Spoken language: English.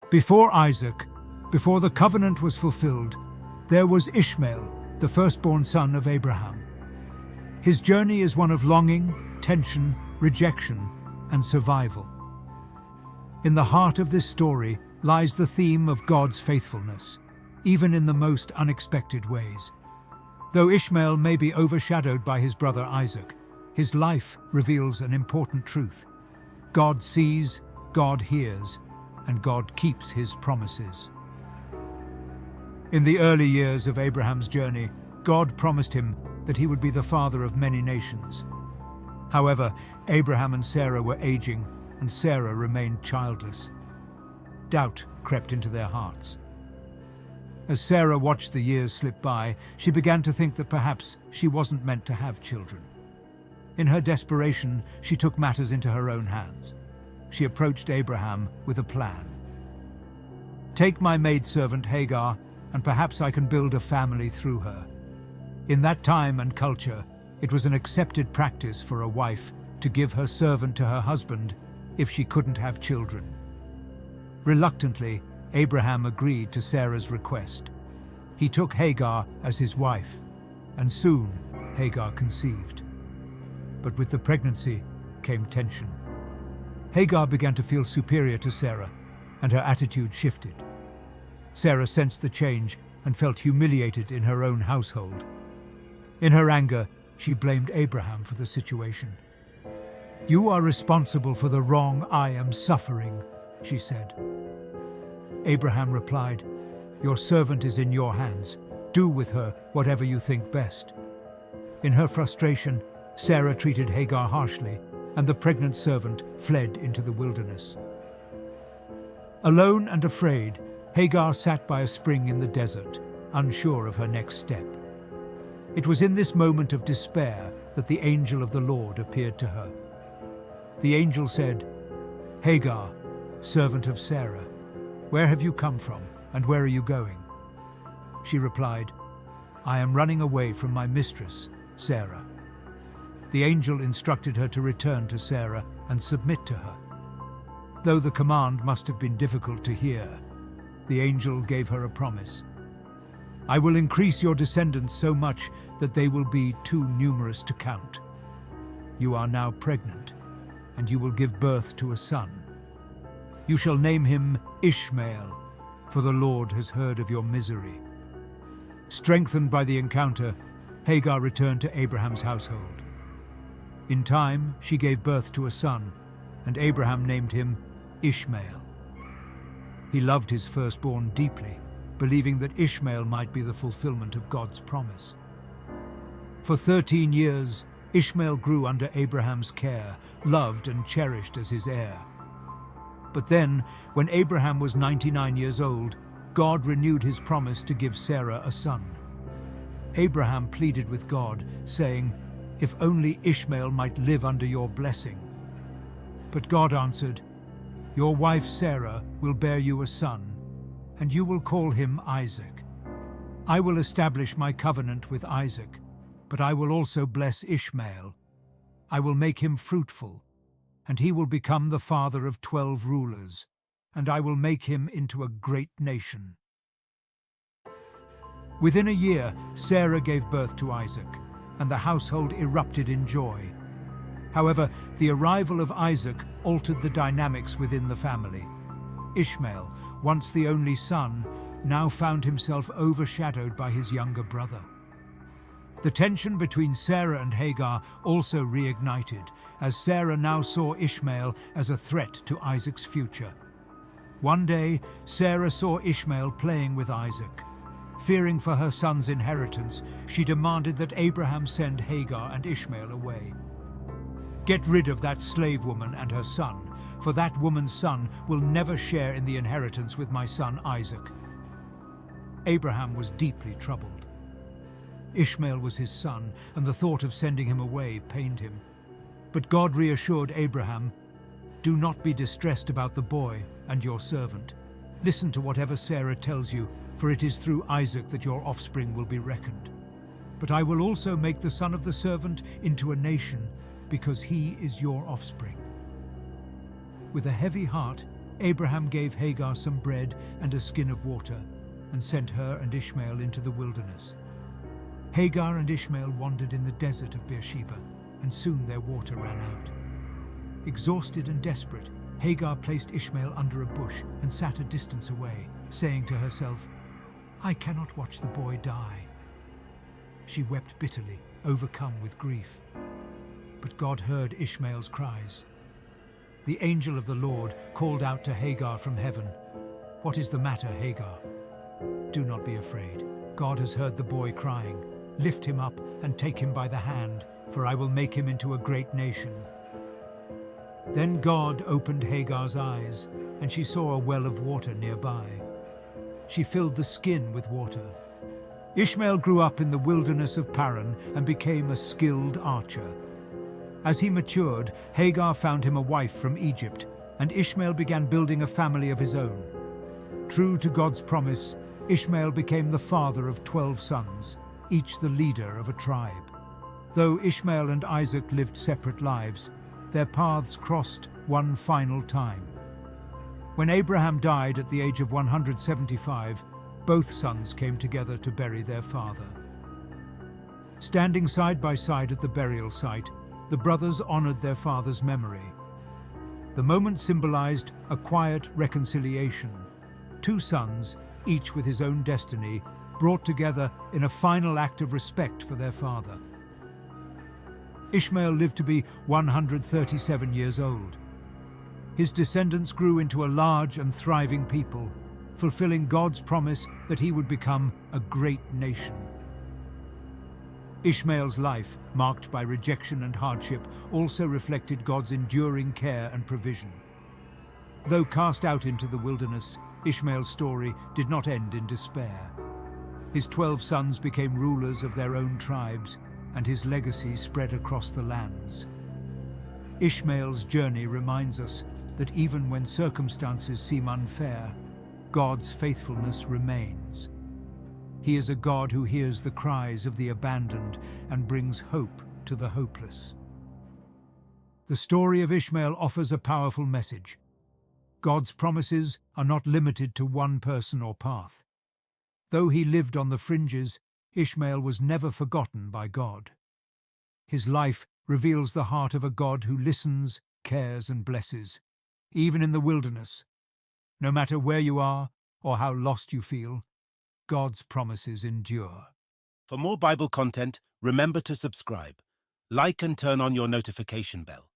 Before Isaac, before the covenant was fulfilled, there was Ishmael, the firstborn son of Abraham. His journey is one of longing, tension, rejection, and survival. In the heart of this story lies the theme of God's faithfulness, even in the most unexpected ways. Though Ishmael may be overshadowed by his brother Isaac, his life reveals an important truth. God sees, God hears, and God keeps his promises. In the early years of Abraham's journey, God promised him that he would be the father of many nations. However, Abraham and Sarah were aging, and Sarah remained childless. Doubt crept into their hearts. As Sarah watched the years slip by, she began to think that perhaps she wasn't meant to have children. In her desperation, she took matters into her own hands. She approached Abraham with a plan. "Take my maidservant Hagar, and perhaps I can build a family through her." In that time and culture, it was an accepted practice for a wife to give her servant to her husband if she couldn't have children. Reluctantly, Abraham agreed to Sarah's request. He took Hagar as his wife, and soon Hagar conceived. But with the pregnancy came tension. Hagar began to feel superior to Sarah, and her attitude shifted. Sarah sensed the change and felt humiliated in her own household. In her anger, she blamed Abraham for the situation. "You are responsible for the wrong I am suffering," she said. Abraham replied, "Your servant is in your hands. Do with her whatever you think best." In her frustration, Sarah treated Hagar harshly, and the pregnant servant fled into the wilderness. Alone and afraid, Hagar sat by a spring in the desert, unsure of her next step. It was in this moment of despair that the angel of the Lord appeared to her. The angel said, "Hagar, servant of Sarah, where have you come from, and where are you going?" She replied, "I am running away from my mistress, Sarah." The angel instructed her to return to Sarah and submit to her. Though the command must have been difficult to hear, the angel gave her a promise. "I will increase your descendants so much that they will be too numerous to count. You are now pregnant, and you will give birth to a son. You shall name him Ishmael, for the Lord has heard of your misery." Strengthened by the encounter, Hagar returned to Abraham's household. In time, she gave birth to a son, and Abraham named him Ishmael. He loved his firstborn deeply, believing that Ishmael might be the fulfillment of God's promise. For 13 years, Ishmael grew under Abraham's care, loved and cherished as his heir. But then, when Abraham was 99 years old, God renewed his promise to give Sarah a son. Abraham pleaded with God, saying, "If only Ishmael might live under your blessing." But God answered, "Your wife Sarah will bear you a son, and you will call him Isaac. I will establish my covenant with Isaac, but I will also bless Ishmael. I will make him fruitful, and he will become the father of 12 rulers, and I will make him into a great nation." Within a year, Sarah gave birth to Isaac, and the household erupted in joy. However, the arrival of Isaac altered the dynamics within the family. Ishmael, once the only son, now found himself overshadowed by his younger brother. The tension between Sarah and Hagar also reignited, as Sarah now saw Ishmael as a threat to Isaac's future. One day, Sarah saw Ishmael playing with Isaac. Fearing for her son's inheritance, she demanded that Abraham send Hagar and Ishmael away. "Get rid of that slave woman and her son, for that woman's son will never share in the inheritance with my son Isaac." Abraham was deeply troubled. Ishmael was his son, and the thought of sending him away pained him. But God reassured Abraham, "Do not be distressed about the boy and your servant. Listen to whatever Sarah tells you, for it is through Isaac that your offspring will be reckoned. But I will also make the son of the servant into a nation, because he is your offspring." With a heavy heart, Abraham gave Hagar some bread and a skin of water and sent her and Ishmael into the wilderness. Hagar and Ishmael wandered in the desert of Beersheba, and soon their water ran out. Exhausted and desperate, Hagar placed Ishmael under a bush and sat a distance away, saying to herself, "I cannot watch the boy die." She wept bitterly, overcome with grief. But God heard Ishmael's cries. The angel of the Lord called out to Hagar from heaven, "What is the matter, Hagar? Do not be afraid. God has heard the boy crying. Lift him up and take him by the hand, for I will make him into a great nation." Then God opened Hagar's eyes, and she saw a well of water nearby. She filled the skin with water. Ishmael grew up in the wilderness of Paran and became a skilled archer. As he matured, Hagar found him a wife from Egypt, and Ishmael began building a family of his own. True to God's promise, Ishmael became the father of 12 sons, each the leader of a tribe. Though Ishmael and Isaac lived separate lives, their paths crossed one final time. When Abraham died at the age of 175, both sons came together to bury their father. Standing side by side at the burial site, the brothers honored their father's memory. The moment symbolized a quiet reconciliation. Two sons, each with his own destiny, brought together in a final act of respect for their father. Ishmael lived to be 137 years old. His descendants grew into a large and thriving people, fulfilling God's promise that he would become a great nation. Ishmael's life, marked by rejection and hardship, also reflected God's enduring care and provision. Though cast out into the wilderness, Ishmael's story did not end in despair. His 12 sons became rulers of their own tribes, and his legacy spread across the lands. Ishmael's journey reminds us that even when circumstances seem unfair, God's faithfulness remains. He is a God who hears the cries of the abandoned and brings hope to the hopeless. The story of Ishmael offers a powerful message. God's promises are not limited to one person or path. Though he lived on the fringes, Ishmael was never forgotten by God. His life reveals the heart of a God who listens, cares, and blesses, even in the wilderness. No matter where you are or how lost you feel, God's promises endure. For more Bible content, remember to subscribe, like and turn on your notification bell.